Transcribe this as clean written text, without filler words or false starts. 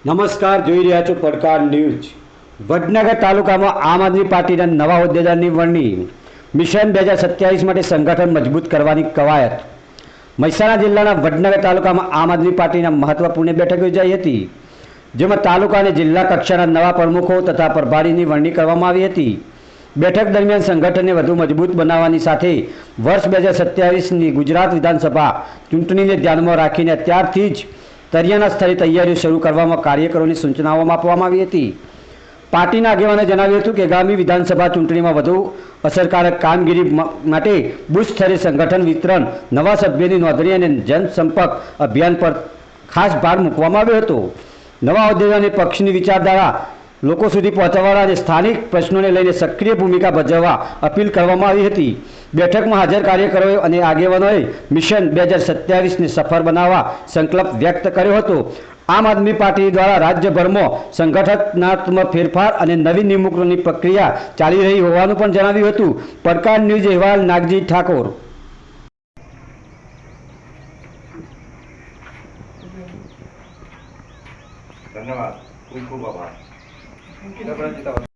નમસ્કાર, જોઈ રહ્યા છો પડકાર ન્યૂઝ। વડનગર તાલુકામાં આમ આદમી પાર્ટીના નવા હોદ્દેદારની વરણી। મિશન 2027 માટે સંગઠન મજબૂત કરવાની કવાયત। મહેસાણા જિલ્લાના વડનગર તાલુકામાં આમ આદમી પાર્ટીના મહત્વપૂર્ણ બેઠક યોજાઈ હતી, જેમાં તાલુકા અને જિલ્લા કક્ષાના નવા પ્રમુખો તથા પ્રભારીની વરણી કરવામાં આવી હતી। બેઠક દરમિયાન સંગઠનને વધુ મજબૂત બનાવવાની સાથે વર્ષ 2027ની ગુજરાત વિધાનસભા ચૂંટણીને ધ્યાનમાં રાખીને અત્યારથી જ તરિયાના સ્થળે તૈયારીઓ શરૂ કરવામાં કાર્યકરોની સૂચનાઓ આપવામાં આવી હતી। પાર્ટીના આગેવાનોએ જણાવ્યું હતું કે આગામી વિધાનસભા ચૂંટણીમાં વધુ અસરકારક કામગીરી માટે બુથ સ્તરે સંગઠન વિતરણ, નવા સભ્યોની નોંધણી અને જનસંપર્ક અભિયાન પર ખાસ ભાર મૂકવામાં આવ્યો હતો। નવા હોદ્દેદારોને પક્ષની વિચારધારા લોકો સુધી પહોંચાડવા અને સ્થાનિક પ્રશ્નોને લઈને સક્રિય ભૂમિકા ભજવવા અપીલ કરવામાં આવી હતી। બેઠકમાં હાજર કાર્યકરોએ અને આગેવાનોએ મિશન 2027ને સફળ બનાવવા સંકલ્પ વ્યક્ત કર્યો હતો। આમ આદમી પાર્ટી દ્વારા રાજ્યભરમાં સંગઠનાત્મક ફેરફાર અને નવી નિમણૂકની પ્રક્રિયા ચાલી રહી હોવાનું પણ જણાવ્યું હતું। પડકાર ન્યૂઝ અહેવાલ નાગજી ઠાકોર। धन्यवाद, खूब खूब आभार।